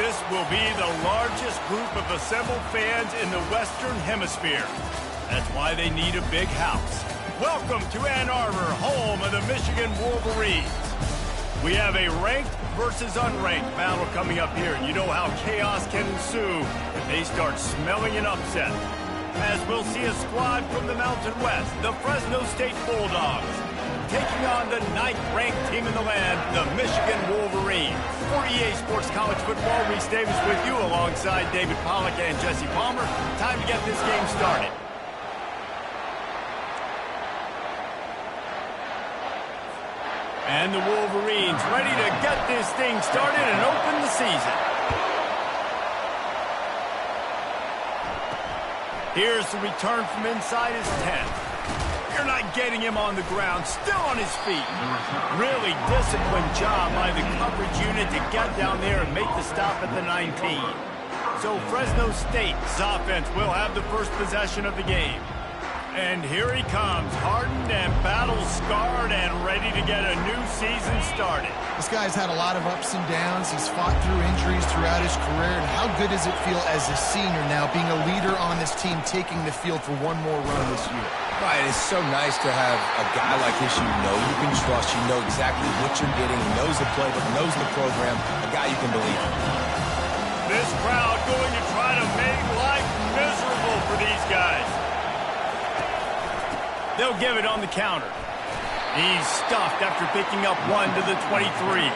This will be the largest group of assembled fans in the Western Hemisphere. That's why they need a big house. Welcome to Ann Arbor, home of the Michigan Wolverines. We have a ranked versus unranked battle coming up here, and you know how chaos can ensue if they start smelling an upset. As we'll see a squad from the Mountain West, the Fresno State Bulldogs, taking on the 9th-ranked team in the land, the Michigan Wolverines. For EA Sports College Football, Reese Davis with you alongside David Pollack and Jesse Palmer. Time to get this game started. And the Wolverines ready to get this thing started and open the season. Here's the return from inside his 10. You're not getting him on the ground, still on his feet. Really disciplined job by the coverage unit to get down there and make the stop at the 19. So Fresno State's offense will have the first possession of the game. And here he comes, hardened and battle-scarred and ready to get a new season started. This guy's had a lot of ups and downs. He's fought through injuries throughout his career. And how good does it feel as a senior now, being a leader on this team, taking the field for one more run this year? Right, it's so nice to have a guy like this you know you can trust. You know exactly what you're getting. He knows the playbook, knows the program, a guy you can believe in. This crowd going to try to make life miserable for these guys. They'll give it on the counter. He's stuffed after picking up 1 to the 23.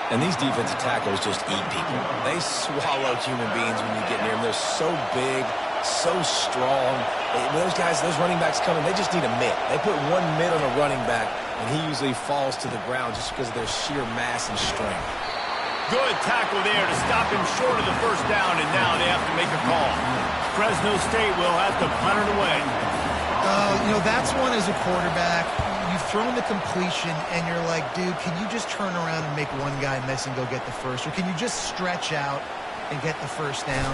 And these defensive tackles just eat people. They swallow human beings when you get near them. They're so big, so strong. When those guys, those running backs come in, they just need a mitt. They put one mitt on a running back, and he usually falls to the ground just because of their sheer mass and strength. Good tackle there to stop him short of the first down, and now they have to make a call. Fresno State will have to punt it away. You know, that's one as a quarterback. You've thrown the completion, and you're like, dude, can you just turn around and make one guy miss and go get the first? Or can you just stretch out and get the first down?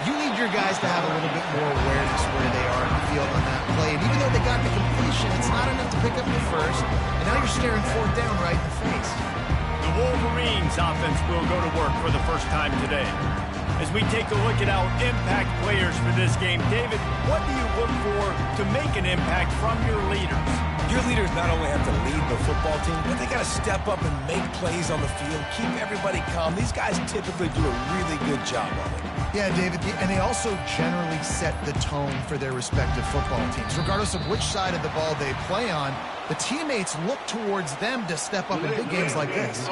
You need your guys to have a little bit more awareness where they are in the field on that play. And even though they got the completion, it's not enough to pick up the first. And now you're staring 4th down right in the face. The Wolverines offense will go to work for the first time today. As we take a look at our impact players for this game, David, what do you look for to make an impact from your leaders? Your leaders not only have to lead the football team, but they got to step up and make plays on the field, keep everybody calm. These guys typically do a really good job of it. Yeah, David, and they also generally set the tone for their respective football teams. Regardless of which side of the ball they play on, the teammates look towards them to step up in big games like this.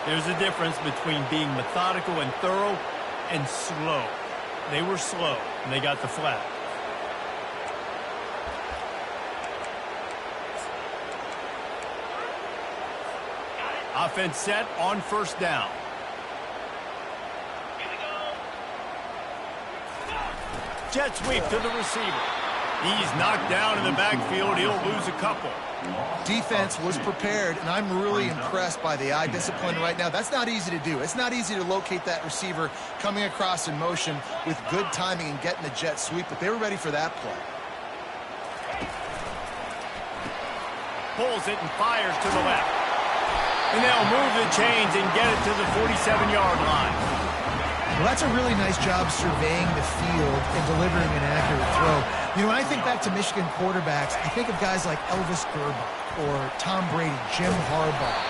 There's a difference between being methodical and thorough and slow. They were slow, and they got the flag. Offense set on first down. Jet sweep to the receiver. He's knocked down in the backfield. He'll lose a couple. Defense was prepared, and I'm really impressed by the eye discipline right now. That's not easy to do. It's not easy to locate that receiver coming across in motion with good timing and getting the jet sweep, but they were ready for that play. Pulls it and fires to the left. And they'll move the chains and get it to the 47-yard line. Well, that's a really nice job surveying the field and delivering an accurate throw. You know, when I think back to Michigan quarterbacks, I think of guys like Elvis Gerbach or Tom Brady, Jim Harbaugh,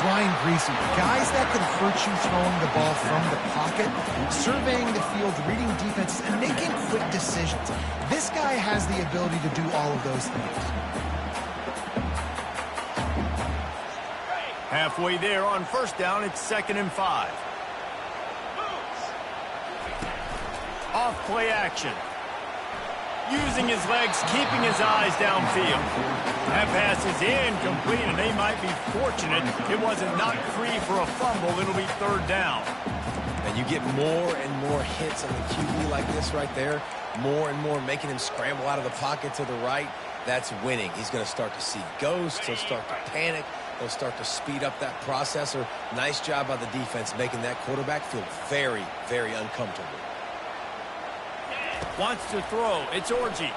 Brian Griese, guys that could hurt you throwing the ball from the pocket, surveying the field, reading defenses, and making quick decisions. This guy has the ability to do all of those things. Halfway there on first down, it's 2nd and 5. Off play action. Using his legs, keeping his eyes downfield. That pass is incomplete, and they might be fortunate it wasn't knocked free for a fumble. It'll be 3rd down. And you get more and more hits on the QB like this right there. More and more making him scramble out of the pocket to the right. That's winning. He's going to start to see ghosts. He'll start to panic. He'll start to speed up that processor. Nice job by the defense making that quarterback feel very, very uncomfortable. Wants to throw. It's Orji.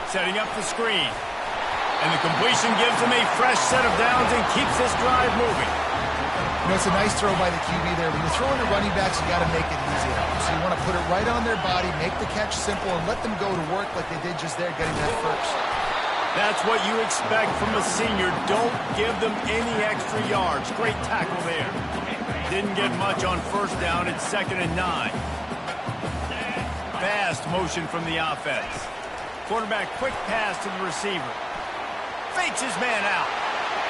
Setting up the screen. And the completion gives them a fresh set of downs and keeps this drive moving. You know, it's a nice throw by the QB there. When you're throwing to running backs, you got to make it easy. So you want to put it right on their body, make the catch simple, and let them go to work like they did just there, getting that first. That's what you expect from a senior. Don't give them any extra yards. Great tackle there. Didn't get much on first down. It's 2nd and 9. Fast motion from the offense. Quarterback quick pass to the receiver. Fakes his man out.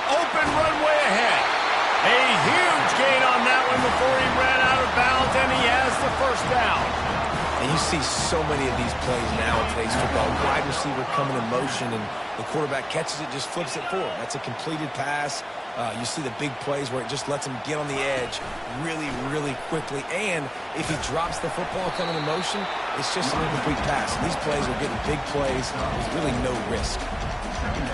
Open runway ahead. A huge gain on that one before he ran out of bounds, and he has the first down. And you see so many of these plays now in today's football. Wide receiver coming in motion, and the quarterback catches it, just flips it forward. That's a completed pass. You see the big plays where it just lets him get on the edge really, really quickly. And if he drops the football coming in motion, it's just an incomplete pass. These plays are getting big plays with really no risk.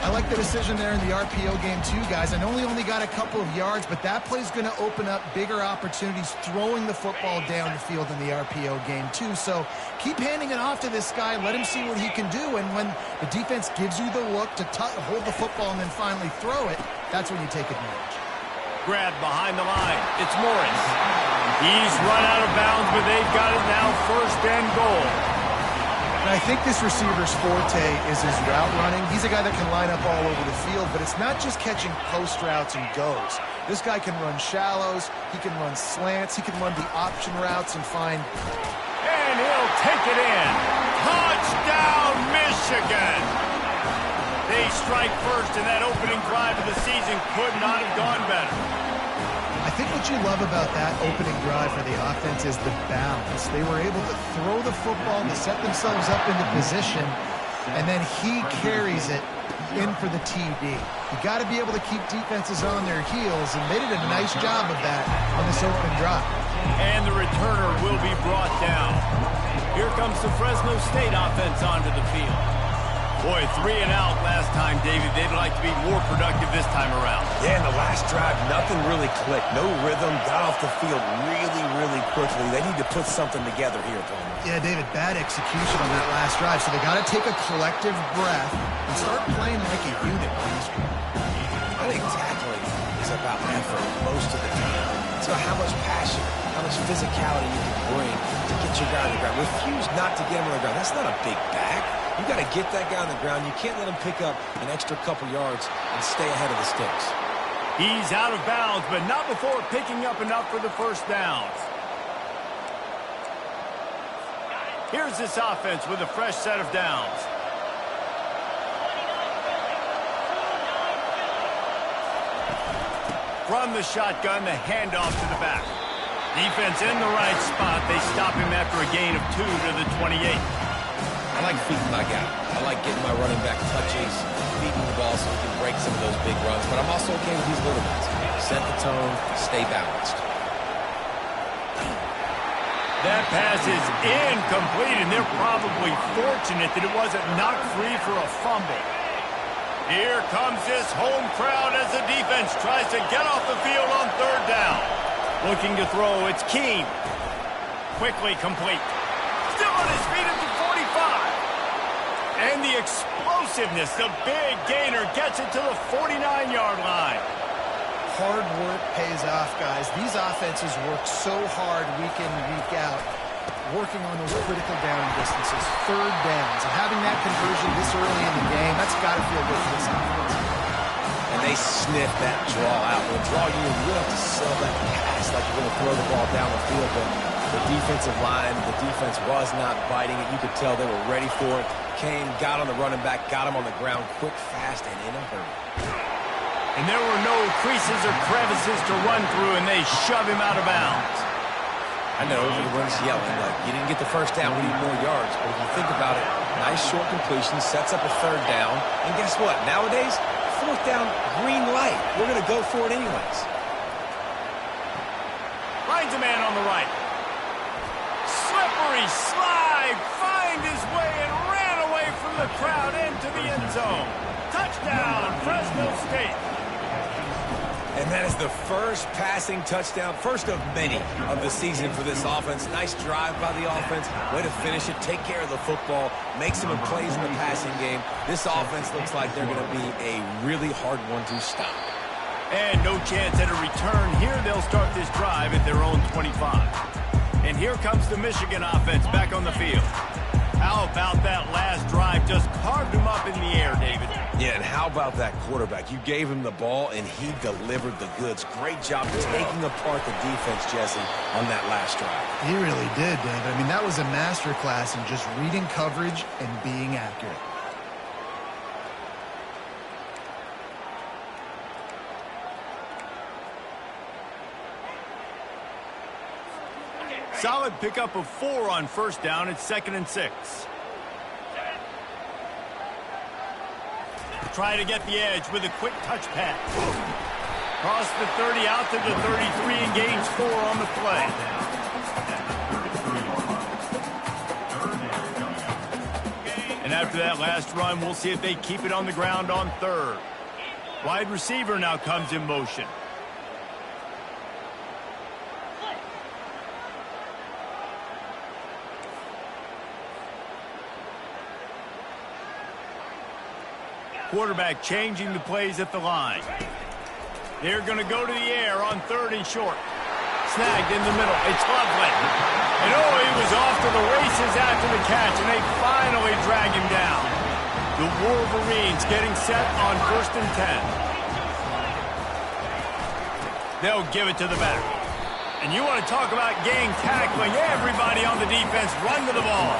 I like the decision there in the RPO game too, guys. I know he only got a couple of yards, but that play's going to open up bigger opportunities throwing the football down the field in the RPO game too. So keep handing it off to this guy. Let him see what he can do. And when the defense gives you the look to hold the football and then finally throw it, that's when you take advantage. Grab behind the line. It's Morris. He's run out of bounds, but they've got it now 1st and goal. And I think this receiver's forte is his route running. He's a guy that can line up all over the field, but it's not just catching post routes and goes. This guy can run shallows, he can run slants, he can run the option routes and find... And he'll take it in. Touchdown, Michigan! They strike first, and that opening drive of the season could not have gone better. I think what you love about that opening drive for the offense is the balance. They were able to throw the football to set themselves up into position, and then he carries it in for the TD. You got to be able to keep defenses on their heels, and they did a nice job of that on this opening drive. And the returner will be brought down. Here comes the Fresno State offense onto the field. Boy, 3 and out last time, David. They'd like to be more productive this time around. Yeah, in the last drive, nothing really clicked. No rhythm, got off the field really, really quickly. They need to put something together here, Palmer. Yeah, David, bad execution on that last drive. So they got to take a collective breath and start playing like a unit. I think tackling is about effort most of the time. It's about how much passion, how much physicality you can bring to get your guy on the ground. Refuse not to get him on the ground. That's not a big back. You got to get that guy on the ground. You can't let him pick up an extra couple yards and stay ahead of the sticks. He's out of bounds, but not before picking up enough for the first downs. Here's this offense with a fresh set of downs. From the shotgun, the handoff to the back. Defense in the right spot. They stop him after a gain of 2 to the 28. I like feeding my guy. I like getting my running back touches, feeding the ball so he can break some of those big runs. But I'm also okay with these little ones. Set the tone, stay balanced. That pass is incomplete, and they're probably fortunate that it wasn't knocked free for a fumble. Here comes this home crowd as the defense tries to get off the field on 3rd down. Looking to throw, it's Keene. Quickly complete. Still on his feet at the 45. And the explosiveness, the big gainer gets it to the 49-yard line. Hard work pays off, guys. These offenses work so hard week in, week out, working on those critical down distances, 3rd downs. And having that conversion this early in the game, that's got to feel good for this offense. And they sniff that draw out. With a draw, you really have to sell that pass like you're going to throw the ball down the field. But the defensive line, the defense was not biting it. You could tell they were ready for it. Came, got on the running back, got him on the ground quick, fast, and in a hurry. And there were no creases or crevices to run through, and they shove him out of bounds. I know everyone's yelling, like, you didn't get the first down, we need more yards. But if you think about it, nice short completion, sets up a 3rd down. And guess what? Nowadays, 4th down, green light. We're going to go for it anyways. Finds a man on the right. Slippery slide, find his way and ran away from the crowd into the end zone. Touchdown, Fresno State. And that is the first passing touchdown, first of many of the season for this offense. Nice drive by the offense. Way to finish it, take care of the football, make some plays in the passing game. This offense looks like they're going to be a really hard one to stop. And no chance at a return here. They'll start this drive at their own 25. And here comes the Michigan offense back on the field. How about that last drive? Just carved him up in the air, David. Yeah, and how about that quarterback? You gave him the ball, and he delivered the goods. Great job taking apart the defense, Jesse, on that last drive. He really did, David. I mean, that was a masterclass in just reading coverage and being accurate. Solid pickup of 4 on first down. It's 2nd and 6. Try to get the edge with a quick touch pass. Cross the 30 out to the 33 and gains 4 on the play. And after that last run, we'll see if they keep it on the ground on 3rd. Wide receiver now comes in motion. Quarterback changing the plays at the line. They're going to go to the air on 3rd and short. Snagged in the middle. It's lovely. And oh, he was off to the races after the catch, and they finally drag him down. The Wolverines getting set on 1st and 10. They'll give it to the back. And you want to talk about gang tackling. Everybody on the defense run to the ball.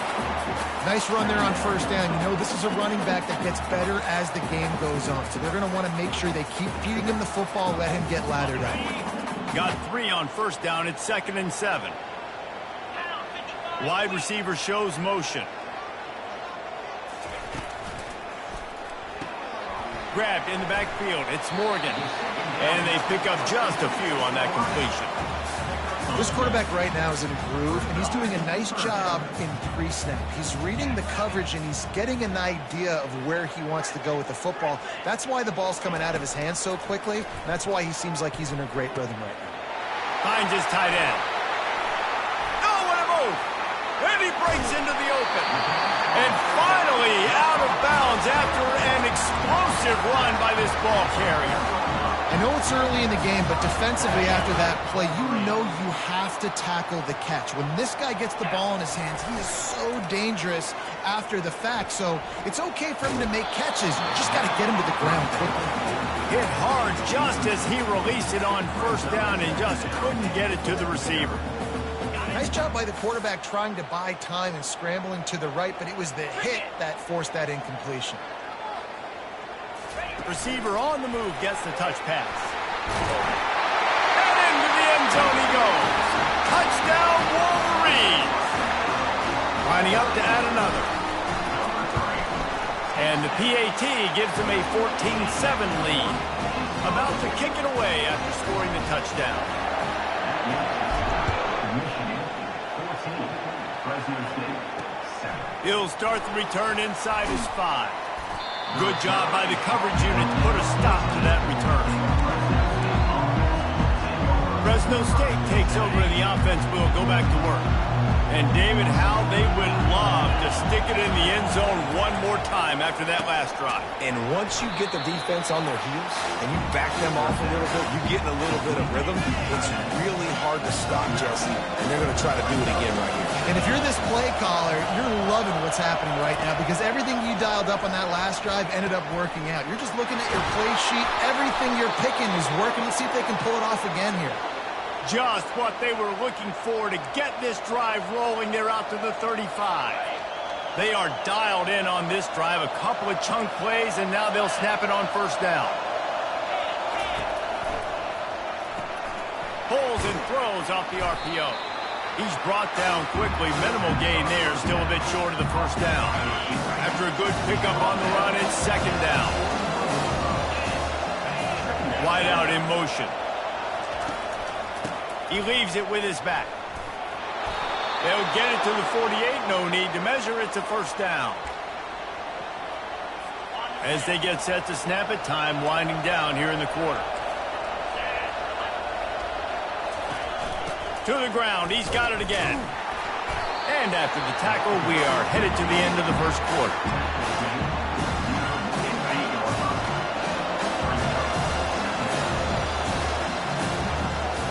Nice run there on first down. You know, this is a running back that gets better as the game goes on. So they're going to want to make sure they keep feeding him the football, let him get lathered up. Got 3 on first down. It's 2nd and 7. Wide receiver shows motion. Grabbed in the backfield. It's Morgan. And they pick up just a few on that completion. This quarterback right now is in a groove, and he's doing a nice job in pre-snap. He's reading the coverage, and he's getting an idea of where he wants to go with the football. That's why the ball's coming out of his hands so quickly. That's why he seems like he's in a great rhythm right now. Finds his tight end. Oh, what a move! And he breaks into the open. And finally out of bounds after an explosive run by this ball carrier. I know it's early in the game, but defensively after that play, you know you have to tackle the catch. When this guy gets the ball in his hands, he is so dangerous after the fact. So it's okay for him to make catches. You just got to get him to the ground quickly. Hit hard just as he released it on first down and just couldn't get it to the receiver. Nice job by the quarterback trying to buy time and scrambling to the right, but it was the hit that forced that incompletion. Receiver on the move gets the touch pass. And into the end zone he goes. Touchdown Wolverines. Lining up to add another. And the PAT gives them a 14-7 lead. About to kick it away after scoring the touchdown. He'll start the return inside his 5. Good job by the coverage unit to put a stop to that return. Fresno State takes over and the offense will go back to work. And David, how they would love to stick it in the end zone one more time after that last drive. And once you get the defense on their heels and you back them off a little bit, you get in a little bit of rhythm, it's really hard to stop, Jesse, and they're going to try to do it again right here. And if you're this play caller, you're loving what's happening right now because everything you dialed up on that last drive ended up working out. You're just looking at your play sheet. Everything you're picking is working. Let's see if they can pull it off again here. Just what they were looking for to get this drive rolling. They're out to the 35. They are dialed in on this drive. A couple of chunk plays, and now they'll snap it on first down. Pulls and throws off the RPO. He's brought down quickly. Minimal gain there. Still a bit short of the first down. After a good pickup on the run, it's 2nd down. Wide out in motion. He leaves it with his back. They'll get it to the 48. No need to measure. It's a first down. As they get set to snap it, time winding down here in the quarter. To the ground. He's got it again. And after the tackle, we are headed to the end of the first quarter.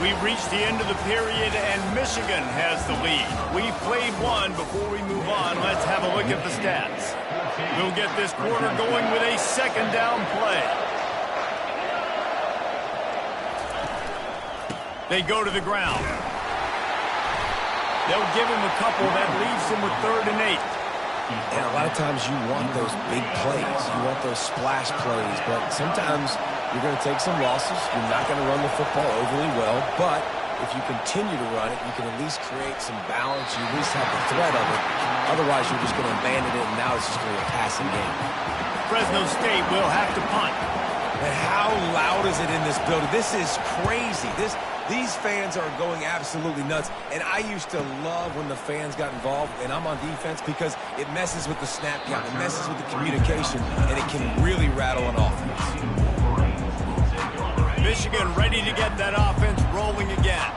We've reached the end of the period, and Michigan has the lead. We've played one. Before we move on, let's have a look at the stats. We'll get this quarter going with a second down play. They go to the ground. They'll give him a couple. That leaves him with 3rd and 8. And a lot of times you want those big plays. You want those splash plays. But sometimes you're going to take some losses. You're not going to run the football overly well. But if you continue to run it, you can at least create some balance. You at least have the threat of it. Otherwise, you're just going to abandon it, and now it's just going to be a passing game. Fresno State will have to punt. And how loud is it in this building? This is crazy. These fans are going absolutely nuts. And I used to love when the fans got involved, and I'm on defense, because it messes with the snap count. It messes with the communication, and it can really rattle an offense. Michigan ready to get that offense rolling again.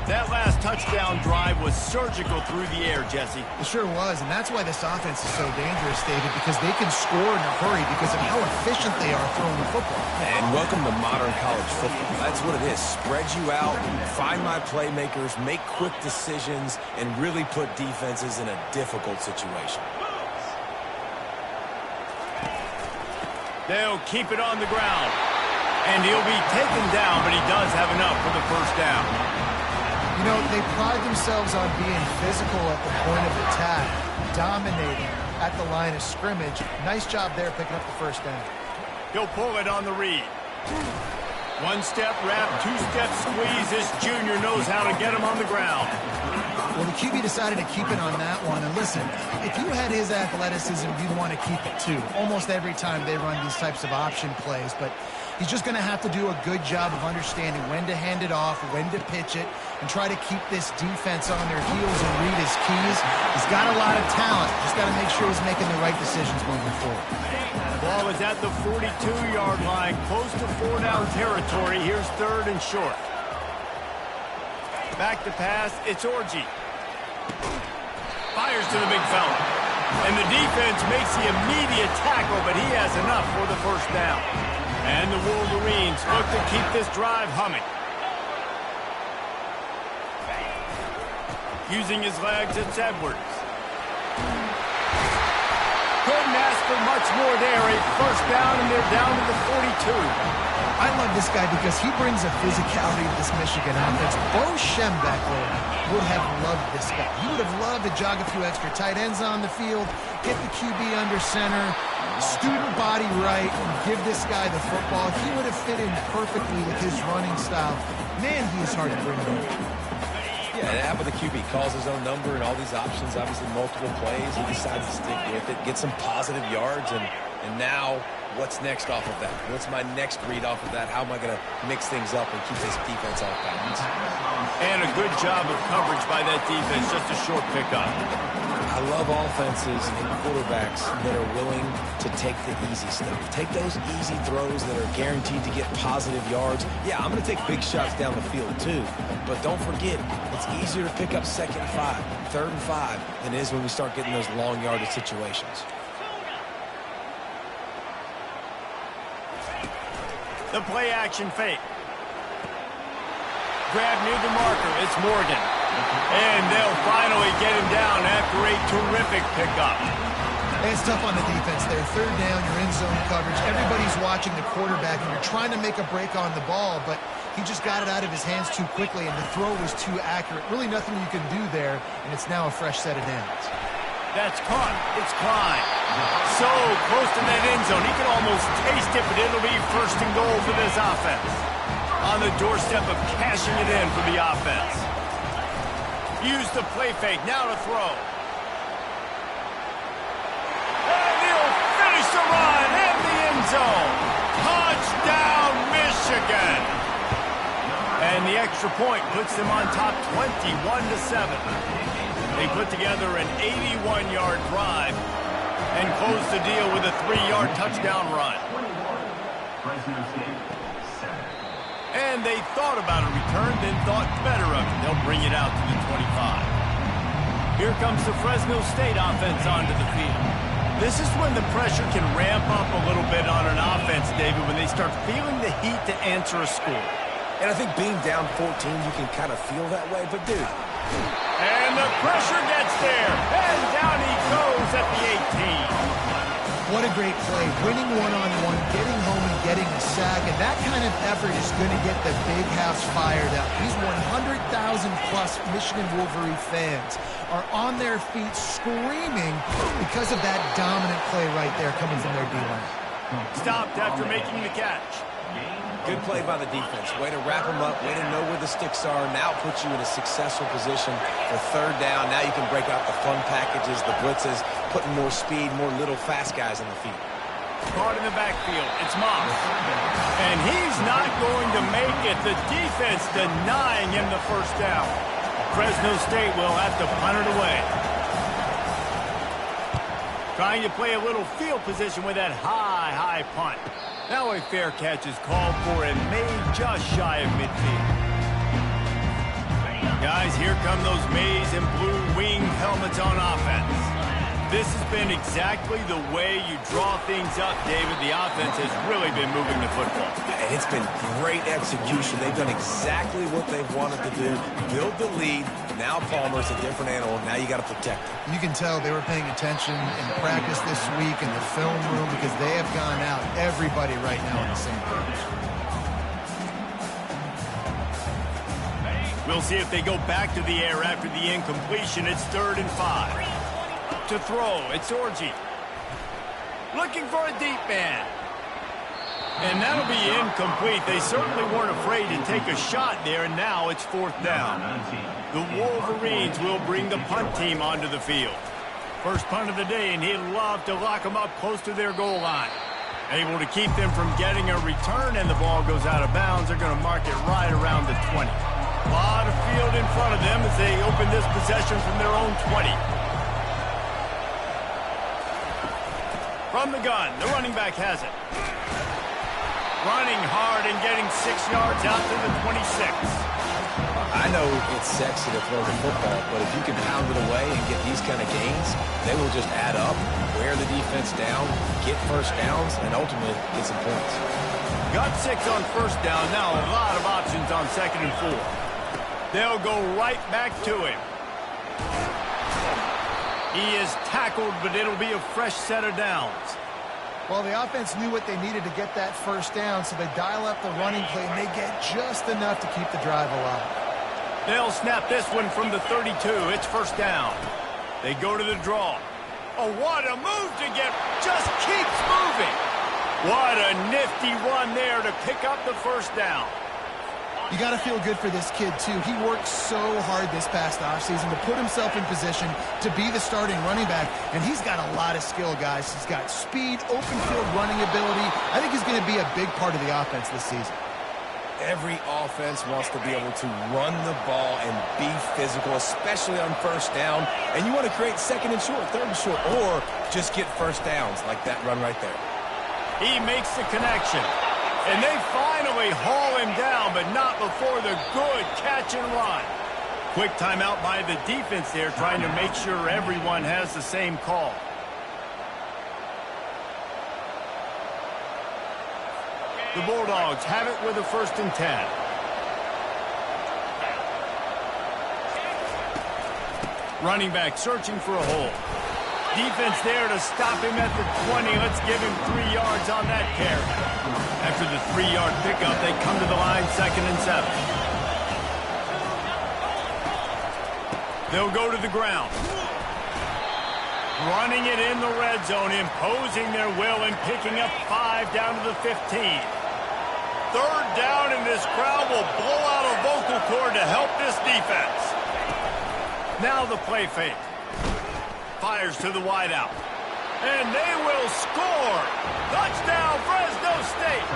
That last touchdown drive was surgical through the air, Jesse. It sure was, and that's why this offense is so dangerous, David, because they can score in a hurry because of how efficient they are throwing the football. And welcome to modern college football. That's what it is. Spread you out, find my playmakers, make quick decisions, and really put defenses in a difficult situation. They'll keep it on the ground. And he'll be taken down, but he does have enough for the first down. You know, they pride themselves on being physical at the point of attack, dominating at the line of scrimmage. Nice job there picking up the first down. He'll pull it on the read. One-step wrap, two-step squeeze. This junior knows how to get him on the ground. Well, the QB decided to keep it on that one. And listen, if you had his athleticism, you'd want to keep it too. Almost every time they run these types of option plays. But he's just going to have to do a good job of understanding when to hand it off, when to pitch it, and try to keep this defense on their heels and read his keys. He's got a lot of talent. Just got to make sure he's making the right decisions moving forward. The ball is at the 42-yard line, close to 4-down territory. Here's 3rd and short. Back to pass, it's Orji. Fires to the big fella. And the defense makes the immediate tackle, but he has enough for the first down. And the Wolverines look to keep this drive humming. Using his legs, it's Edwards. Couldn't ask for much more there. A first down, and they're down to the 42. I love this guy because he brings a physicality to this Michigan offense. Bo Schembechler would have loved this guy. He would have loved to jog a few extra tight ends on the field, get the QB under center, student body right, and give this guy the football. He would have fit in perfectly with his running style. Man, he is hard to bring over. Yeah, and half of the QB calls his own number and all these options, obviously multiple plays. He decides to stick with it, get some positive yards, and now what's next off of that? What's my next read off of that? How am I going to mix things up and keep this defense off balance? And a good job of coverage by that defense, just a short pickup. I love offenses and quarterbacks that are willing to take the easy stuff. Take those easy throws that are guaranteed to get positive yards. Yeah, I'm going to take big shots down the field too, but don't forget, it's easier to pick up 2nd and 5, 3rd and 5 than it is when we start getting those long yardage situations. The play action fake. Grab near the marker. It's Morgan. And they'll finally get him down after a terrific pickup. It's tough on the defense there. 3rd down, you're in zone coverage. Everybody's watching the quarterback, and you're trying to make a break on the ball, but he just got it out of his hands too quickly, and the throw was too accurate. Really nothing you can do there, and it's now a fresh set of downs. That's caught. It's Klein. So close to that end zone. He can almost taste it, but it'll be 1st and goal for this offense. On the doorstep of cashing it in for the offense. Use the play fake. Now to throw. And he'll finish the run in the end zone. Touchdown, Michigan. And the extra point puts them on top 21-7. They put together an 81-yard drive and close the deal with a 3-yard touchdown run. And And they thought about a return, then thought better of it. They'll bring it out to the 25. Here comes the Fresno State offense onto the field. This is when the pressure can ramp up a little bit on an offense, David, when they start feeling the heat to answer a score. And I think being down 14, you can kind of feel that way, but dude. And the pressure gets there, and down he goes at the 18. What a great play. Winning one-on-one, getting home and getting a sack, and that kind of effort is going to get the big house fired up. These 100,000-plus Michigan Wolverine fans are on their feet screaming because of that dominant play right there coming from their D-line. Stopped after making the catch. Good play by the defense. Way to wrap them up, way to know where the sticks are. Now puts you in a successful position for third down. Now you can break out the fun packages, the blitzes, putting more speed, more little fast guys on the feet. Caught in the backfield. It's Moss. And he's not going to make it. The defense denying him the first down. Fresno State will have to punt it away. Trying to play a little field position with that high punt. Now a fair catch is called for and made just shy of midfield. Guys, here come those maize and blue winged helmets on offense. This has been exactly the way you draw things up, David. The offense has really been moving the football. And it's been great execution. They've done exactly what they've wanted to do. Build the lead. Now Palmer's a different animal. Now you got to protect him. You can tell they were paying attention in practice this week in the film room because they have gone out, everybody right now on the same page. We'll see if they go back to the air after the incompletion. It's 3rd and 5. To throw, it's Orji. Looking for a deep man. And that'll be incomplete. They certainly weren't afraid to take a shot there, and now it's 4th down. The Wolverines will bring the punt team onto the field. First punt of the day, and he'd love to lock them up close to their goal line. Able to keep them from getting a return, and the ball goes out of bounds. They're going to mark it right around the 20. A lot of field in front of them as they open this possession from their own 20. From the gun, the running back has it. Running hard and getting 6 yards out to the 26. I know it's sexy to throw the football, but if you can pound it away and get these kind of gains, they will just add up, wear the defense down, get first downs, and ultimately get some points. Got 6 on first down. Now a lot of options on 2nd and 4. They'll go right back to him. He is tackled, but it'll be a fresh set of downs. Well, the offense knew what they needed to get that first down, so they dial up the running play, and they get just enough to keep the drive alive. They'll snap this one from the 32. It's 1st down. They go to the draw. Oh, what a move to get. Just keeps moving. What a nifty run there to pick up the first down. You got to feel good for this kid, too. He worked so hard this past offseason to put himself in position to be the starting running back, and he's got a lot of skill, guys. He's got speed, open field running ability. I think he's going to be a big part of the offense this season. Every offense wants to be able to run the ball and be physical, especially on first down. And you want to create 2nd and short, 3rd and short, or just get first downs like that run right there. He makes the connection. And they finally haul him down, but not before the good catch and run. Quick timeout by the defense there, trying to make sure everyone has the same call. The Bulldogs have it with a 1st and 10. Running back searching for a hole. Defense there to stop him at the 20. Let's give him 3 yards on that carry. After the 3-yard pickup, they come to the line 2nd and 7. They'll go to the ground. Running it in the red zone, imposing their will and picking up 5 down to the 15. 3rd down, and this crowd will blow out a vocal cord to help this defense. Now the play fake. Fires to the wideout. And they will score. Touchdown, Fresno State.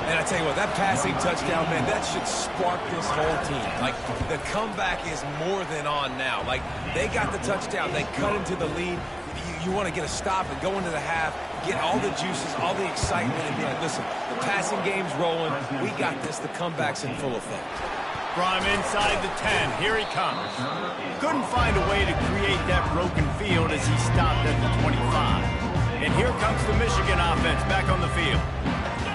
And I tell you what, that passing touchdown, man, that should spark this whole team. Like, the comeback is more than on now. Like, they got the touchdown. They cut into the lead. you want to get a stop and go into the half, get all the juices, all the excitement, and be like, listen, the passing game's rolling. We got this. The comeback's in full effect. From inside the 10, here he comes. Couldn't find a way to create that broken field as he stopped at the 25. And here comes the Michigan offense back on the field.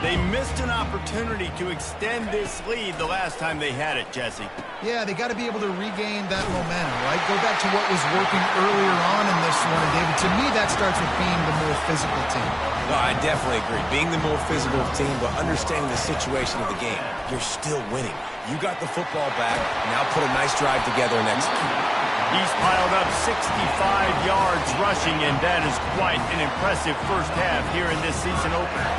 They missed an opportunity to extend this lead the last time they had it, Jesse. Yeah, they got to be able to regain that momentum, right? Go back to what was working earlier on in this one, and David, to me, that starts with being the more physical team. No, I definitely agree. Being the more physical team, but understanding the situation of the game. You're still winning. You got the football back. Now put a nice drive together and execute. He's piled up 65 yards rushing, and that is quite an impressive first half here in this season opener.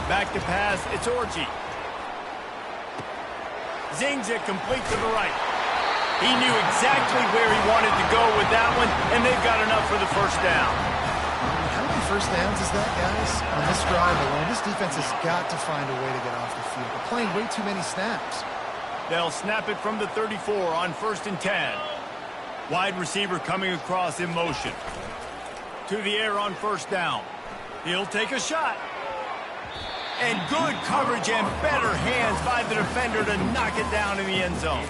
Back to pass, it's Orji. Zings it complete to the right. He knew exactly where he wanted to go with that one, and they've got enough for the first down. How many first downs is that, guys? On this drive alone, this defense has got to find a way to get off the field. They're playing way too many snaps. They'll snap it from the 34 on 1st and 10. Wide receiver coming across in motion. To the air on 1st down. He'll take a shot. And good coverage and better hands by the defender to knock it down in the end zone.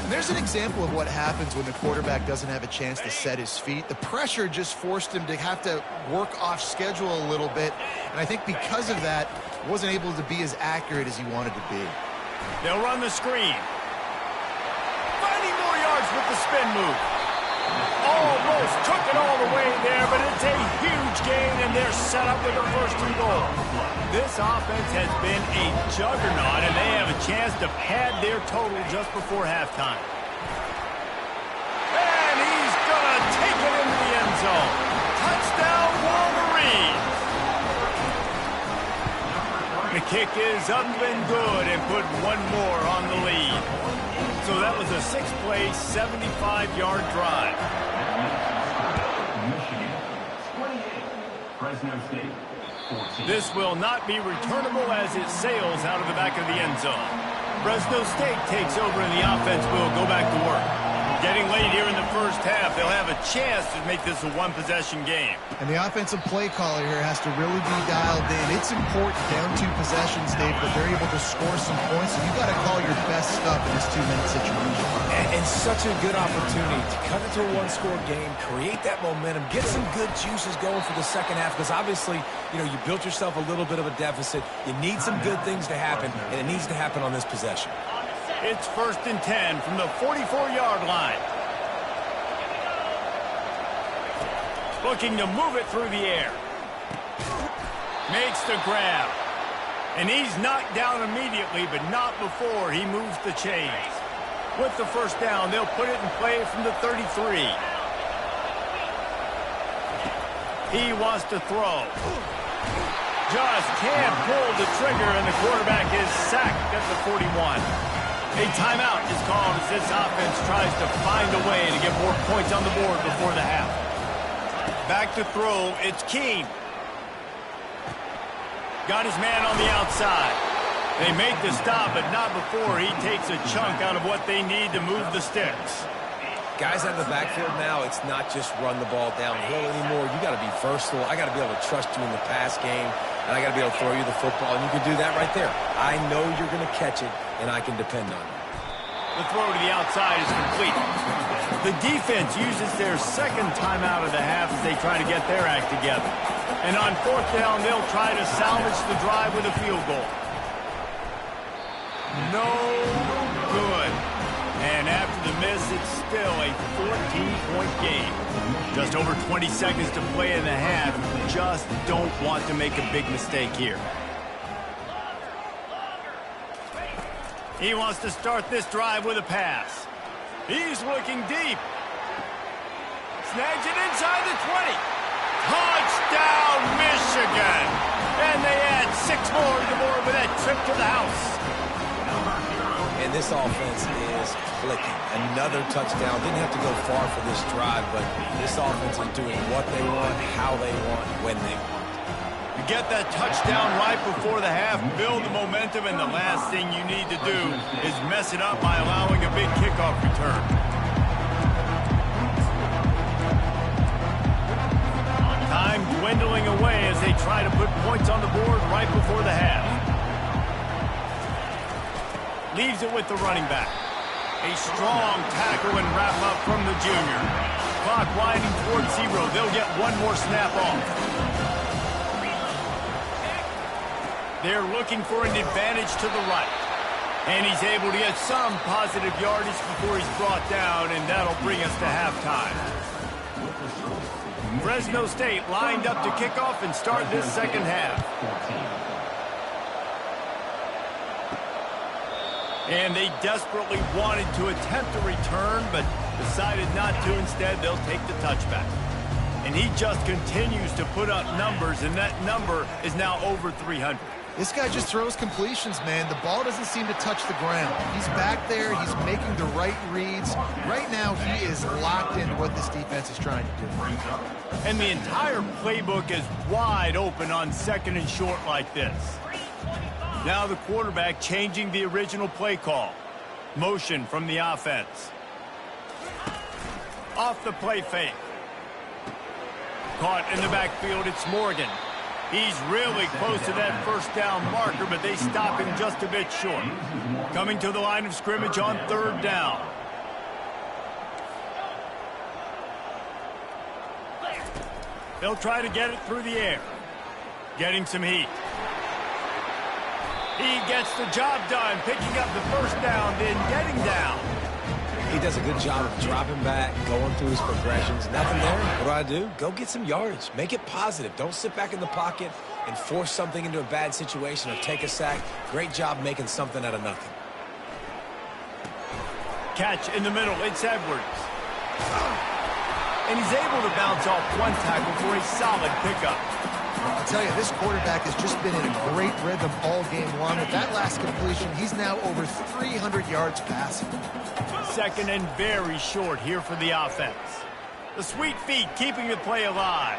And there's an example of what happens when the quarterback doesn't have a chance to set his feet. The pressure just forced him to have to work off schedule a little bit. And I think because of that, wasn't able to be as accurate as he wanted to be. They'll run the screen. Finding more yards with the spin move. Almost took it all the way there, but it's a huge gain, and they're set up with a 1st and goal. This offense has been a juggernaut, and they have a chance to pad their total just before halftime. And he's going to take it into the end zone. Touchdown, Wolverines! The kick is up and good and put one more on the lead. So that was a 6-play, 75-yard drive. Michigan, 28. Fresno State, 14. This will not be returnable as it sails out of the back of the end zone. Fresno State takes over and the offense will go back to work. Getting late here in the first half, they'll have a chance to make this a one-possession game. And the offensive play caller here has to really be dialed in. It's important down 2 possessions, Dave, that they're able to score some points. And you've got to call your best stuff in this 2-minute situation. And such a good opportunity to cut into a one-score game, create that momentum, get some good juices going for the second half. Because obviously, you built yourself a little bit of a deficit. You need some good things to happen, and it needs to happen on this possession. It's 1st and 10 from the 44-yard line. Looking to move it through the air. Makes the grab. And he's knocked down immediately, but not before he moves the chains. With the 1st down, they'll put it in play from the 33. He wants to throw. Just can't pull the trigger, and the quarterback is sacked at the 41. A timeout is called as this offense tries to find a way to get more points on the board before the half. Back to throw, it's Keene. Got his man on the outside. They make the stop, but not before he takes a chunk out of what they need to move the sticks. Guys out of the backfield now, it's not just run the ball downhill anymore. You got to be versatile. I got to be able to trust you in the pass game, and I got to be able to throw you the football, and you can do that right there. I know you're going to catch it, and I can depend on you. The throw to the outside is complete. The defense uses their second timeout of the half as they try to get their act together. And on 4th down, they'll try to salvage the drive with a field goal. No good. And after the miss, it's still a 14-point game. Just over 20 seconds to play in the half. Just don't want to make a big mistake here. He wants to start this drive with a pass. He's looking deep. Snags it inside the 20. Touchdown, Michigan! And they add 6 more to the board with that trip to the house. And this offense is clicking. Another touchdown. Didn't have to go far for this drive, but this offense is doing what they want, how they want, when they want. You get that touchdown right before the half, build the momentum, and the last thing you need to do is mess it up by allowing a big kickoff return. try to put points on the board right before the half. Leaves it with the running back. A strong tackle and wrap up from the junior. Clock winding towards 0. They'll get one more snap off. They're looking for an advantage to the right. And he's able to get some positive yardage before he's brought down, and that'll bring us to halftime. Fresno State lined up to kick off and start this second half. And they desperately wanted to attempt a return, but decided not to. Instead, they'll take the touchback. And he just continues to put up numbers, and that number is now over 300. This guy just throws completions, man. The ball doesn't seem to touch the ground. He's back there. He's making the right reads. Right now, he is locked into what this defense is trying to do. And the entire playbook is wide open on second and short like this. Now the quarterback changing the original play call. Motion from the offense. Off the play fake. Caught in the backfield, it's Morgan. He's really close to that first down marker, but they stop him just a bit short. Coming to the line of scrimmage on third down. They'll try to get it through the air. Getting some heat. He gets the job done, picking up the first down, then getting down. He does a good job of dropping back, going through his progressions. Nothing there. What do? Go get some yardage. Make it positive. Don't sit back in the pocket and force something into a bad situation or take a sack. Great job making something out of nothing. Catch in the middle. It's Edwards. And he's able to bounce off one tackle for a solid pickup. I'll tell you, this quarterback has just been in a great rhythm all game long. With that last completion, he's now over 300 yards passing. Second and very short here for the offense. The sweet feet keeping the play alive.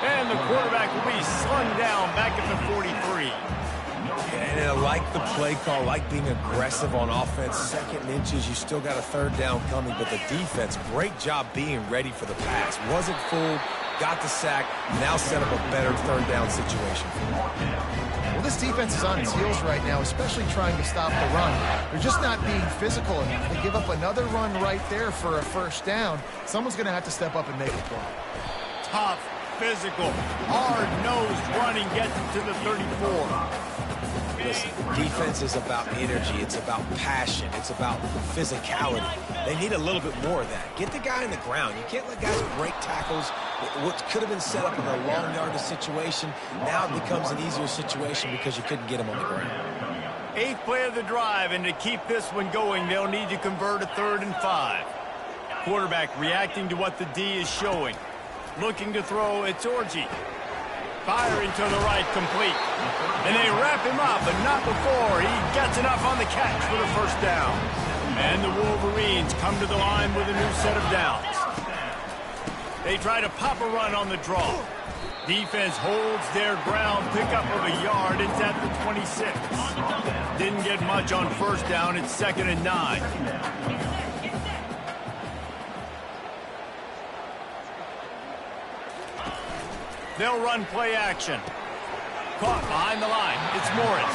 And the quarterback will be slung down back at the 43. And I like the play call, like being aggressive on offense. Second and inches, you still got a third down coming, but the defense, great job being ready for the pass. Wasn't fooled, got the sack, now set up a better third down situation. Well, this defense is on its heels right now, especially trying to stop the run. They're just not being physical enough. They give up another run right there for a first down. Someone's going to have to step up and make a play. Tough, physical, hard-nosed running gets him to the 34. Listen, defense is about energy. It's about passion. It's about physicality. They need a little bit more of that. Get the guy in the ground. You can't let guys break tackles. What could have been set up in a long yardage situation, now it becomes an easier situation because you couldn't get him on the ground. 8th play of the drive, and to keep this one going, they'll need to convert a 3rd and 5. Quarterback reacting to what the D is showing. Looking to throw, it's Orji. Firing to the right, complete. And they wrap him up, but not before he gets enough on the catch for the first down. And the Wolverines come to the line with a new set of downs. They try to pop a run on the draw. Defense holds their ground, pickup of a yard. It's at the 26. Didn't get much on first down. It's 2nd and 9. They'll run play action. Caught behind the line. It's Morris.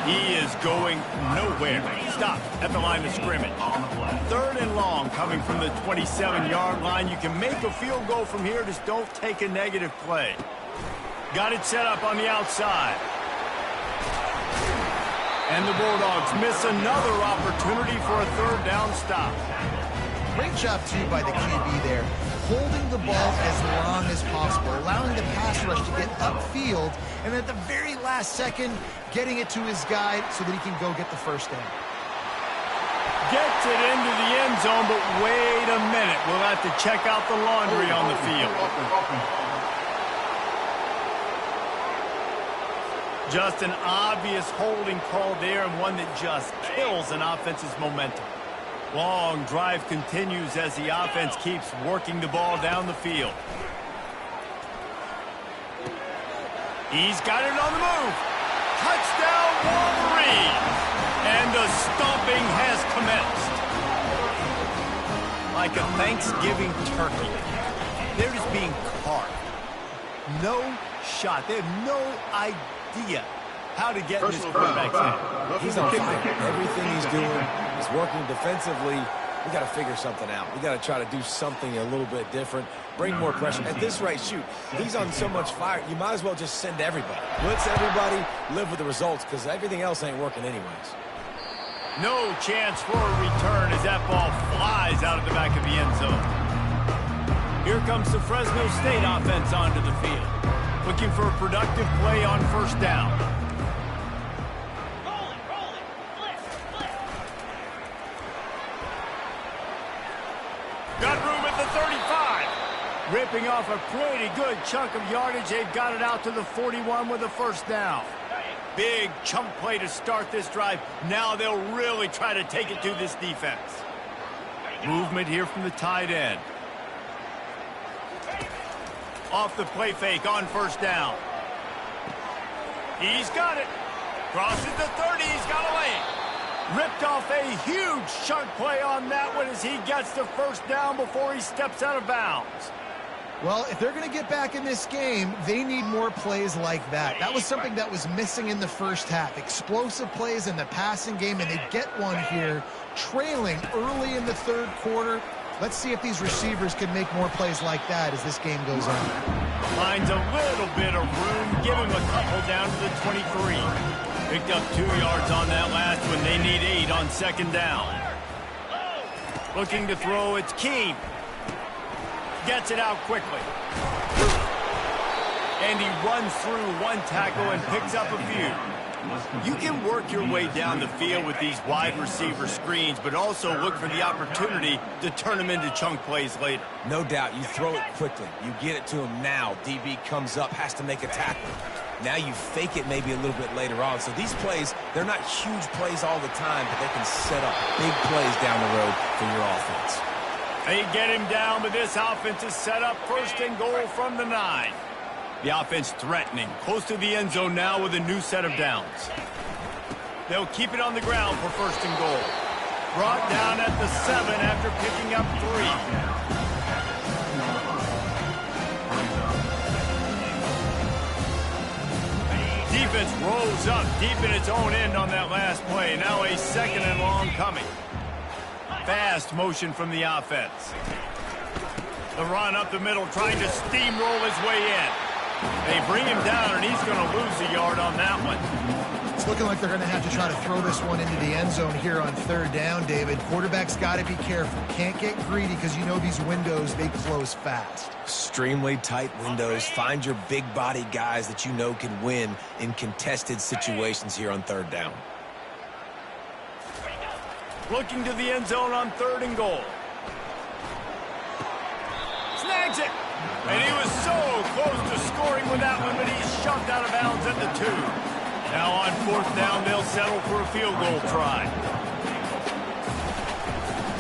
He is going nowhere. Stop at the line of scrimmage. 3rd and long coming from the 27-yard line. You can make a field goal from here. Just don't take a negative play. Got it set up on the outside. And the Bulldogs miss another opportunity for a 3rd down stop. Great job, too, by the QB there. Holding the ball as long as possible, allowing the pass rush to get upfield, and at the very last second, getting it to his guy so that he can go get the first down. Gets it into the end zone, but wait a minute. We'll have to check out the laundry on the field. Just an obvious holding call there, and one that just kills an offense's momentum. Long drive continues as the offense keeps working the ball down the field. He's got it on the move. Touchdown, Wolverines! And the stomping has commenced. Like a Thanksgiving turkey, they're just being carved. No shot. They have no idea how to get in this quarterback's head. He's on fire. Everything he's doing is working defensively. We got to figure something out. We got to try to do something a little bit different, bring more pressure. At this rate, shoot, he's on so much fire, you might as well just send everybody. Blitz everybody, live with the results, because everything else ain't working anyways. No chance for a return as that ball flies out of the back of the end zone. Here comes the Fresno State offense onto the field, looking for a productive play on first down. Got room at the 35. Ripping off a pretty good chunk of yardage. They've got it out to the 41 with a first down. Big chunk play to start this drive. Now they'll really try to take it to this defense. Movement here from the tight end. Off the play fake on first down. He's got it. Crosses the 30. He's got a lane. Ripped off a huge chunk play on that one as he gets the first down before he steps out of bounds. Well, if they're going to get back in this game, they need more plays like that. That was something that was missing in the first half. Explosive plays in the passing game, and they get one here, trailing early in the third quarter. Let's see if these receivers can make more plays like that as this game goes on. Finds a little bit of room. Give him a couple down to the 23. Picked up 2 yards on that last one. They need 8 on second down. Looking to throw, it's Keene. Gets it out quickly. And he runs through one tackle and picks up a few. You can work your way down the field with these wide receiver screens, but also look for the opportunity to turn them into chunk plays later. No doubt, you throw it quickly. You get it to him now. DB comes up, has to make a tackle. Now you fake it maybe a little bit later on. So these plays, they're not huge plays all the time, but they can set up big plays down the road for your offense. They get him down, but this offense is set up first and goal from the 9. The offense threatening, close to the end zone now with a new set of downs. They'll keep it on the ground for first and goal. Brought down at the 7 after picking up 3. Defense rolls up deep in its own end on that last play. Now a second and long coming. Fast motion from the offense. The run up the middle, trying to steamroll his way in. They bring him down, and he's going to lose a yard on that one. It's looking like they're going to have to try to throw this one into the end zone here on third down, David. Quarterback's got to be careful. Can't get greedy because you know these windows, they close fast. Extremely tight windows. Find your big body guys that you know can win in contested situations here on third down. Looking to the end zone on third and goal. Snags it. And he was so close to scoring with that one, but he's shoved out of bounds at the 2. Now on fourth down, they'll settle for a field goal try.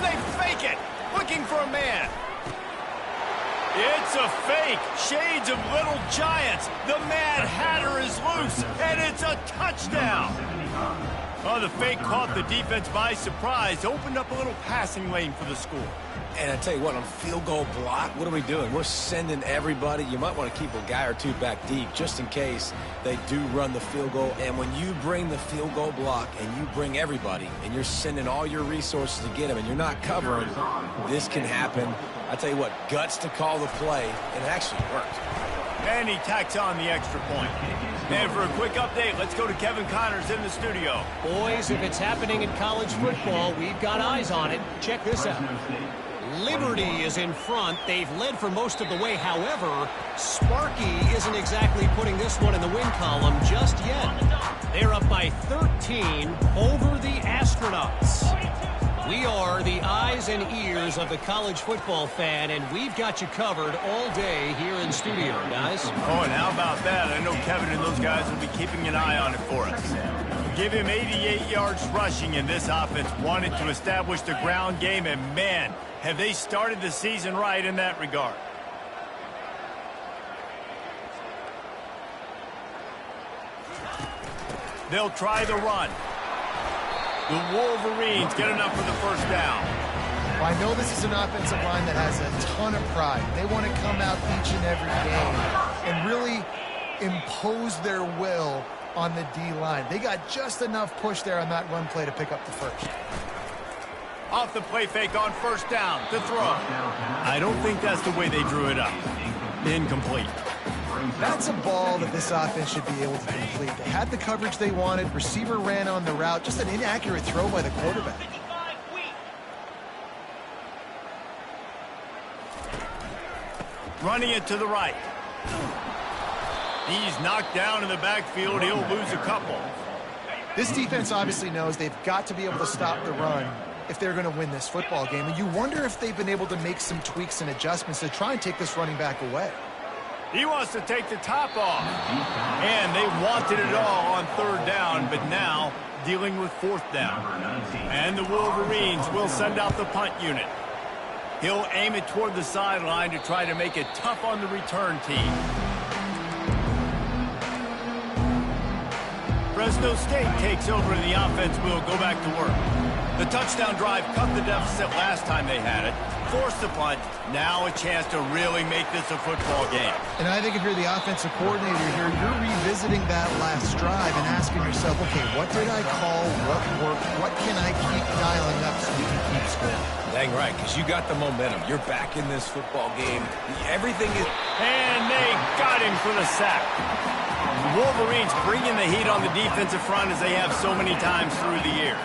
They fake it, looking for a man. It's a fake. Shades of Little Giants. The Mad Hatter is loose, and it's a touchdown. Oh, the fake caught the defense by surprise. Opened up a little passing lane for the score. And I tell you what, on field goal block, what are we doing? We're sending everybody. You might want to keep a guy or two back deep just in case they do run the field goal. And when you bring the field goal block and you bring everybody and you're sending all your resources to get them and you're not covering, this can happen. I tell you what, guts to call the play, and it actually worked. And he tacks on the extra point. And for a quick update, let's go to Kevin Connors in the studio. Boys, if it's happening in college football, we've got eyes on it. Check this out. Liberty is in front. They've led for most of the way. However, Sparky isn't exactly putting this one in the win column just yet. They're up by 13 over the Astronauts. We are the eyes and ears of the college football fan, and we've got you covered all day here in studio, guys. Oh, and how about that? I know Kevin and those guys will be keeping an eye on it for us. Give him 88 yards rushing, and this offense wanted to establish the ground game, and man, have they started the season right in that regard. They'll try the run. The Wolverines get enough for the first down. Well, I know this is an offensive line that has a ton of pride. They want to come out each and every game and really impose their will on the D-line. They got just enough push there on that run play to pick up the first. Off the play fake on first down to throw. I don't think that's the way they drew it up. Incomplete. That's a ball that this offense should be able to complete. They had the coverage they wanted. Receiver ran on the route. Just an inaccurate throw by the quarterback. Running it to the right. He's knocked down in the backfield. He'll lose a couple. This defense obviously knows they've got to be able to stop the run if they're going to win this football game. And you wonder if they've been able to make some tweaks and adjustments to try and take this running back away. He wants to take the top off. And they wanted it all on third down, but now dealing with fourth down. And the Wolverines will send out the punt unit. He'll aim it toward the sideline to try to make it tough on the return team. Fresno State takes over and the offense will go back to work. The touchdown drive cut the deficit last time they had it, forced the punt, now a chance to really make this a football game. And I think if you're the offensive coordinator here, you're revisiting that last drive and asking yourself, okay, what did I call, what worked, what can I keep dialing up so we can keep scoring? Dang right, because you got the momentum. You're back in this football game. Everything is... And they got him for the sack. The Wolverines bringing the heat on the defensive front as they have so many times through the years.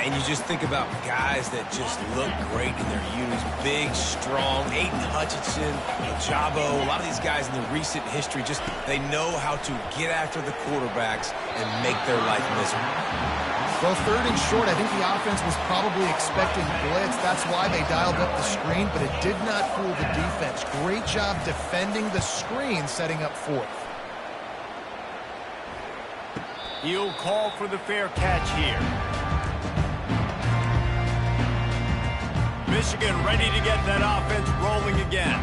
And you just think about guys that just look great in their youth. Big, strong, Aiden Hutchinson, Jabo, a lot of these guys in the recent history, just they know how to get after the quarterbacks and make their life miserable. Well, third and short, I think the offense was probably expecting blitz. That's why they dialed up the screen, but it did not fool the defense. Great job defending the screen, setting up fourth. He'll call for the fair catch here. Michigan ready to get that offense rolling again.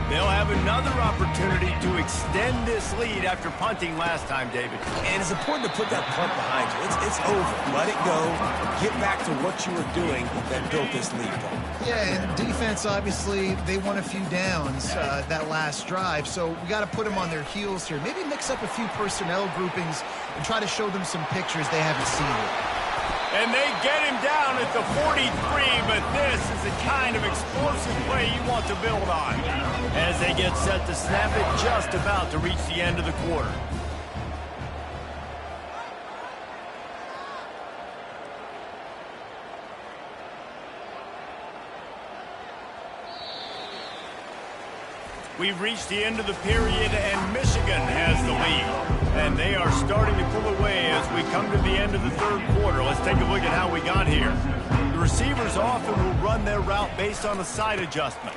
They'll have another opportunity to extend this lead after punting last time, David. And it's important to put that punt behind you. It's over. Let it go. Get back to what you were doing that built this lead, Paul. Yeah, and defense, obviously, they won a few downs that last drive, so we got to put them on their heels here. Maybe mix up a few personnel groupings and try to show them some pictures they haven't seen yet. And they get him down at the 43, but this is the kind of explosive play you want to build on. As they get set to snap it, just about to reach the end of the quarter. We've reached the end of the period, and Michigan has the lead. And they are starting to pull away as we come to the end of the third quarter. Let's take a look at how we got here. The receivers often will run their route based on a side adjustment.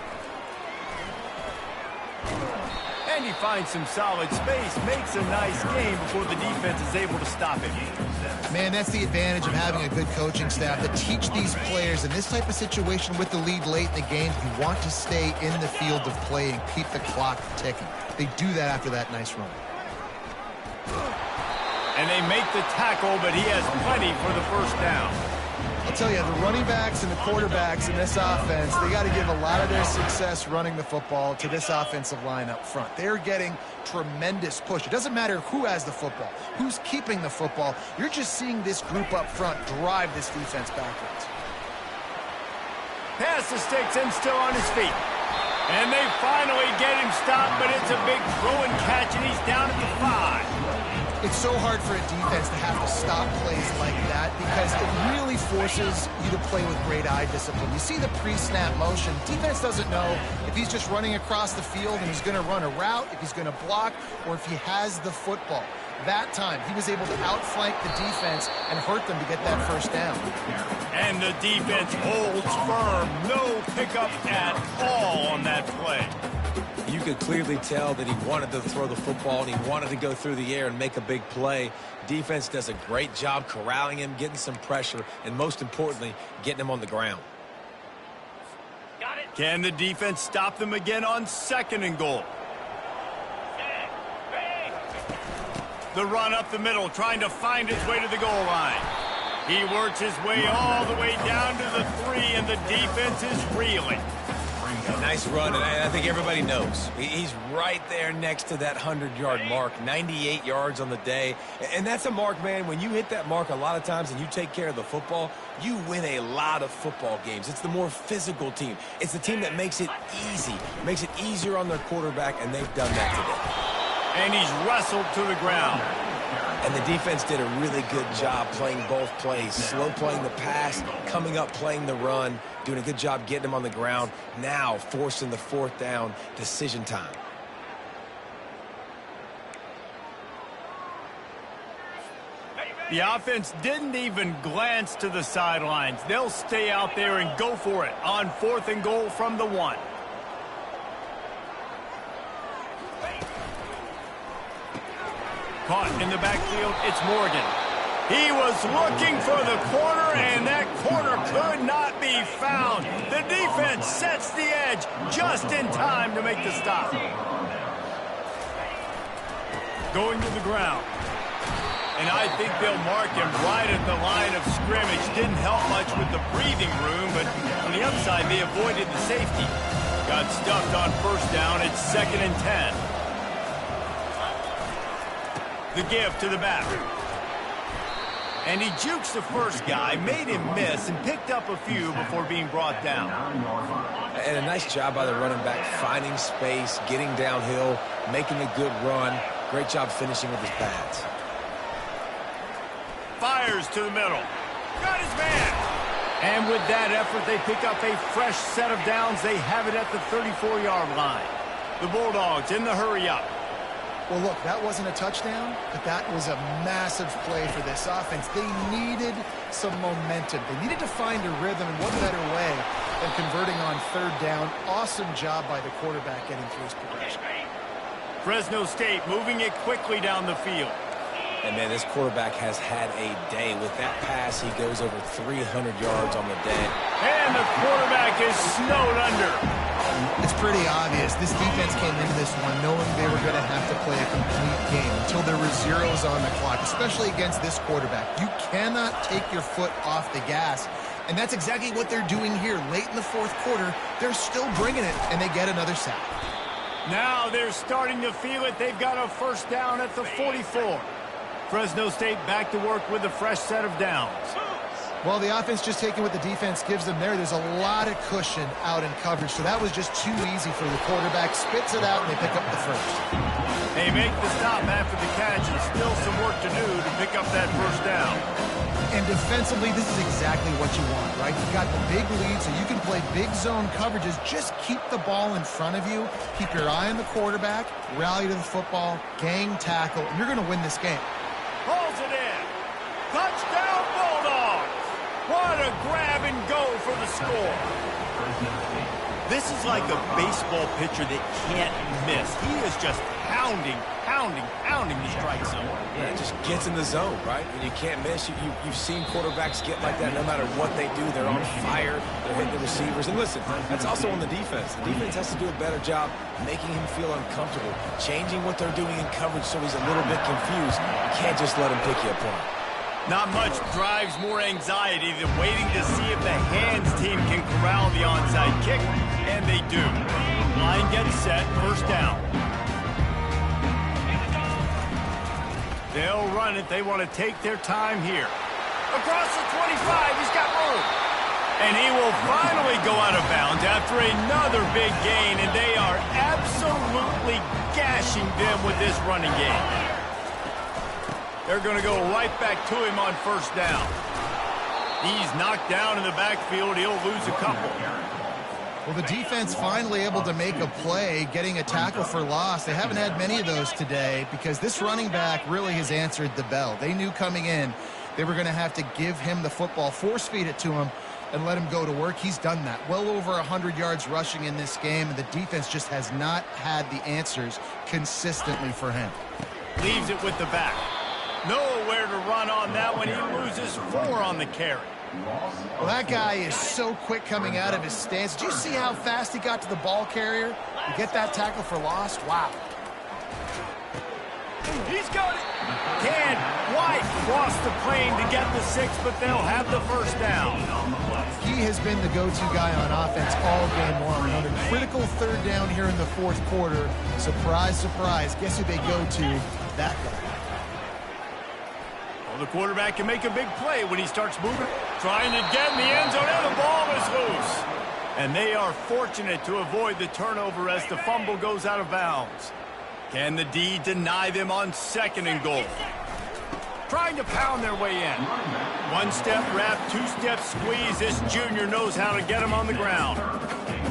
And he finds some solid space, makes a nice game before the defense is able to stop him. Man, that's the advantage of having a good coaching staff that teach these players in this type of situation with the lead late in the game. You want to stay in the field of play and keep the clock ticking. They do that after that nice run. And they make the tackle, but he has plenty for the first down. I'll tell you, the running backs and the quarterbacks in this offense, they got to give a lot of their success running the football to this offensive line up front. They're getting tremendous push. It doesn't matter who has the football, who's keeping the football. You're just seeing this group up front drive this defense backwards. Pass the sticks and still on his feet. And they finally get him stopped, but it's a big throw and catch, and he's down at the 5. It's so hard for a defense to have to stop plays like that because it really forces you to play with great eye discipline. You see the pre-snap motion. Defense doesn't know if he's just running across the field and he's going to run a route, if he's going to block, or if he has the football. That time, he was able to outflank the defense and hurt them to get that first down. And the defense holds firm. No pickup at all on that play. You could clearly tell that he wanted to throw the football and he wanted to go through the air and make a big play. Defense does a great job corralling him, getting some pressure, and most importantly, getting him on the ground. Got it. Can the defense stop them again on 2nd and goal? The run up the middle, trying to find his way to the goal line. He works his way all the way down to the 3, and the defense is reeling. A nice run, and I think everybody knows. He's right there next to that 100-yard mark, 98 yards on the day. And that's a mark, man. When you hit that mark a lot of times and you take care of the football, you win a lot of football games. It's the more physical team. It's the team that makes it easy, makes it easier on their quarterback, and they've done that today. And he's wrestled to the ground. And the defense did a really good job playing both plays. Slow playing the pass, coming up playing the run, doing a good job getting him on the ground. Now forcing the fourth down decision time. The offense didn't even glance to the sidelines. They'll stay out there and go for it on 4th and goal from the 1. Caught in the backfield, it's Morgan. He was looking for the corner, and that corner could not be found. The defense sets the edge just in time to make the stop. Going to the ground. And I think they'll mark him right at the line of scrimmage. Didn't help much with the breathing room, but on the upside, they avoided the safety. Got stuffed on 1st down. It's 2nd and 10. The give to the back. And he jukes the first guy, made him miss, and picked up a few before being brought down. And a nice job by the running back, finding space, getting downhill, making a good run. Great job finishing with his pads. Fires to the middle. Got his man. And with that effort, they pick up a fresh set of downs. They have it at the 34-yard line. The Bulldogs in the hurry-up. Well, look, that wasn't a touchdown, but that was a massive play for this offense. They needed some momentum. They needed to find a rhythm, and what better way than converting on 3rd down. Awesome job by the quarterback getting through his progression. Fresno State moving it quickly down the field. And, man, this quarterback has had a day. With that pass, he goes over 300 yards on the day. And the quarterback is snowed under. It's pretty obvious. This defense came into this one knowing they were going to have to play a complete game until there were zeros on the clock, especially against this quarterback. You cannot take your foot off the gas, and that's exactly what they're doing here. Late in the 4th quarter, they're still bringing it, and they get another sack. Now they're starting to feel it. They've got a 1st down at the 44. Fresno State back to work with a fresh set of downs. Well, the offense just taking what the defense gives them there. There's a lot of cushion out in coverage, so that was just too easy for the quarterback. Spits it out, and they pick up the 1st. They make the stop after the catch, and still some work to do to pick up that 1st down. And defensively, this is exactly what you want, right? You've got the big lead, so you can play big zone coverages. Just keep the ball in front of you. Keep your eye on the quarterback, rally to the football, gang tackle, and you're going to win this game. Pulls it in. Touchdown, Bulldogs. What a grab and go for the score. This is like a baseball pitcher that can't miss. He is just pounding the strike zone. Yeah, it just gets in the zone, right? When you can't miss, you've seen quarterbacks get like that no matter what they do. They're on fire. They're hitting the receivers. And listen, that's also on the defense. The defense has to do a better job making him feel uncomfortable, changing what they're doing in coverage so he's a little bit confused. You can't just let him pick you apart. Not much drives more anxiety than waiting to see if the hands team can corral the onside kick, and they do. Line gets set, 1st down. They'll run it. They want to take their time here. Across the 25, he's got room. And he will finally go out of bounds after another big gain, and they are absolutely gashing them with this running game. They're going to go right back to him on 1st down. He's knocked down in the backfield. He'll lose a couple. Well, the defense finally able to make a play, getting a tackle for loss. They haven't had many of those today because this running back really has answered the bell. They knew coming in they were going to have to give him the football, force feed it to him, and let him go to work. He's done that. Well over 100 yards rushing in this game, and the defense just has not had the answers consistently for him. Leaves it with the back. Nowhere to run on that one. He loses 4 on the carry. Well, that guy is so quick coming out of his stance. Did you see how fast he got to the ball carrier? You get that tackle for loss? Wow. He's got it. Can White cross the plane to get the 6, but they'll have the 1st down. He has been the go-to guy on offense all game long. On a critical third down here in the fourth quarter, surprise, surprise, guess who they go to? That guy. Well, the quarterback can make a big play when he starts moving. Trying to get in the end zone, and the ball is loose. And they are fortunate to avoid the turnover as the fumble goes out of bounds. Can the D deny them on 2nd and goal? Trying to pound their way in. One-step wrap, two-step squeeze. This junior knows how to get him on the ground.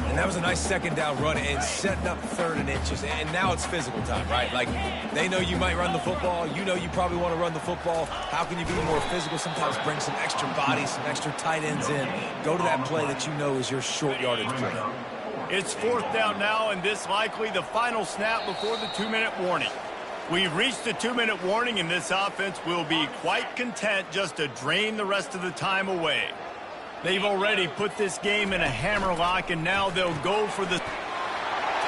And that was a nice 2nd down run and setting up 3rd and inches. And now it's physical time, right? Like, they know you might run the football. You know you probably want to run the football. How can you be more physical? Sometimes bring some extra bodies, some extra tight ends in. Go to that play that you know is your short yardage play. It's 4th down now, and this likely the final snap before the 2-minute warning. We've reached the 2-minute warning, and this offense will be quite content just to drain the rest of the time away. They've already put this game in a hammerlock, and now they'll go for the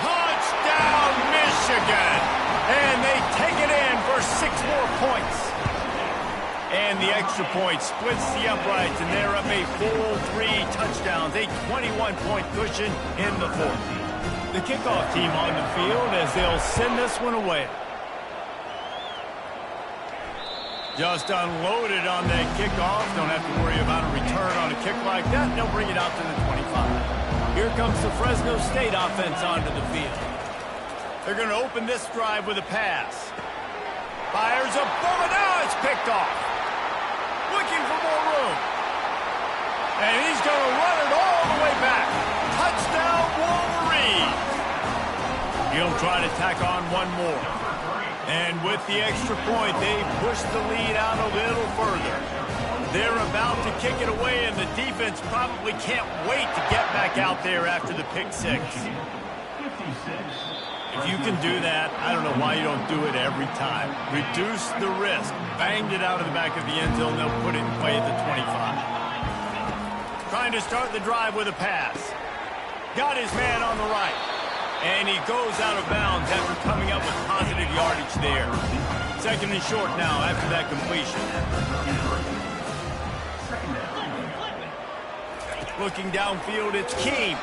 touchdown, Michigan! And they take it in for 6 more points. And the extra point splits the uprights, and they're up a full 3 touchdowns, a 21-point cushion in the 4th. The kickoff team on the field as they'll send this one away. Just unloaded on that kickoff. Don't have to worry about a return on a kick like that. They'll bring it out to the 25. Here comes the Fresno State offense onto the field. They're going to open this drive with a pass. Fires a bullet. Now it's picked off. Looking for more room. And he's going to run it all the way back. Touchdown, Wolverine. He'll try to tack on one more. And with the extra point, they push the lead out a little further. They're about to kick it away, and the defense probably can't wait to get back out there after the pick 6. If you can do that, I don't know why you don't do it every time. Reduce the risk. Banged it out of the back of the end zone. They'll put it in play at the 25. Trying to start the drive with a pass. Got his man on the right. And he goes out of bounds after coming up with positive yardage there. 2nd and short now after that completion. Looking downfield, it's Keem.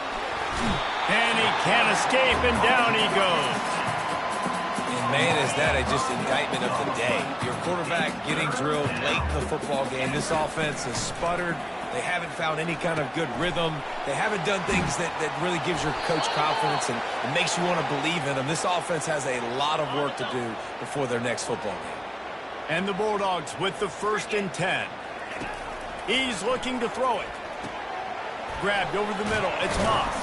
And he can't escape, and down he goes. And man, is that just indictment of the day. Your quarterback getting drilled late in the football game. This offense has sputtered. They haven't found any kind of good rhythm. They haven't done things that really gives your coach confidence and makes you want to believe in them. This offense has a lot of work to do before their next football game. And the Bulldogs with the 1st and 10. He's looking to throw it. Grabbed over the middle. It's Moss.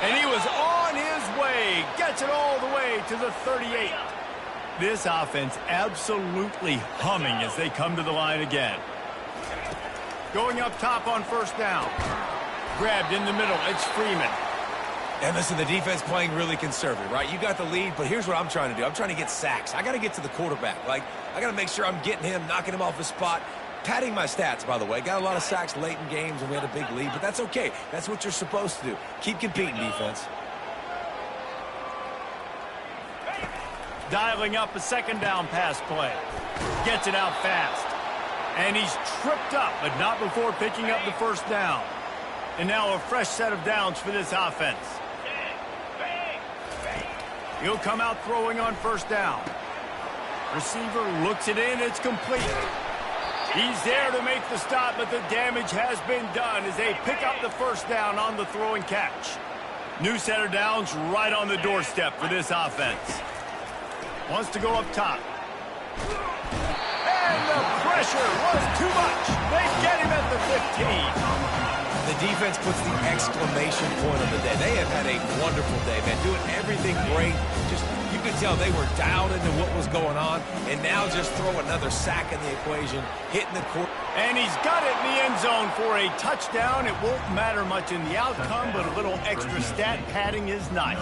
And he was on his way. Gets it all the way to the 38. This offense absolutely humming as they come to the line again. Going up top on 1st down. Grabbed in the middle. It's Freeman. And listen, the defense playing really conservative, right? You got the lead, but here's what I'm trying to do. I'm trying to get sacks. I got to get to the quarterback. Like, I got to make sure I'm getting him, knocking him off his spot. Padding my stats, by the way. Got a lot of sacks late in games, and we had a big lead, but that's okay. That's what you're supposed to do. Keep competing, defense. Dialing up a 2nd down pass play. Gets it out fast. And he's tripped up, but not before picking up the 1st down. And now a fresh set of downs for this offense. He'll come out throwing on 1st down. Receiver looks it in. It's complete. He's there to make the stop, but the damage has been done as they pick up the 1st down on the throw and catch. New set of downs right on the doorstep for this offense. Wants to go up top. And the pressure was too much. They get him at the 15. The defense puts the exclamation point on the day. They have had a wonderful day, man. Doing everything great. Just, you could tell they were dialed into what was going on. And now just throw another sack in the equation, hitting the court. And he's got it in the end zone for a touchdown. It won't matter much in the outcome, but a little extra stat padding is nice.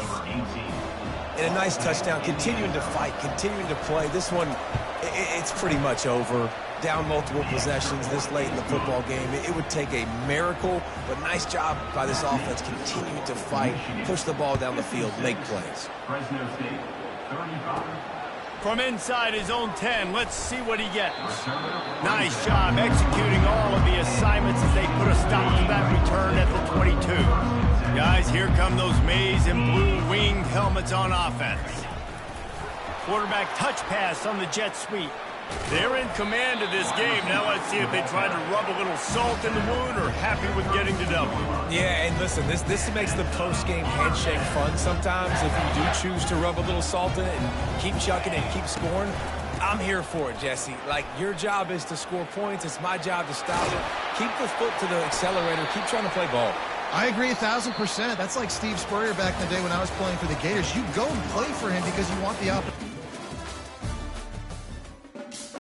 And a nice touchdown, continuing to fight, continuing to play. This one, it's pretty much over. Down multiple possessions this late in the football game. It would take a miracle, but nice job by this offense continuing to fight, push the ball down the field, make plays. Fresno State, 35. From inside his own 10, let's see what he gets. Nice job executing all of the assignments as they put a stop to that return at the 22. Guys, here come those maize and blue winged helmets on offense. Quarterback touch pass on the jet sweep. They're in command of this game. Now let's see if they try to rub a little salt in the wound or happy with getting the W. Yeah, and listen, this makes the post-game handshake fun sometimes. If you do choose to rub a little salt in it and keep chucking and keep scoring, I'm here for it, Jesse. Like, your job is to score points. It's my job to stop it. Keep the foot to the accelerator. Keep trying to play ball. I agree 1,000%. That's like Steve Spurrier back in the day when I was playing for the Gators. You go and play for him because you want the opportunity.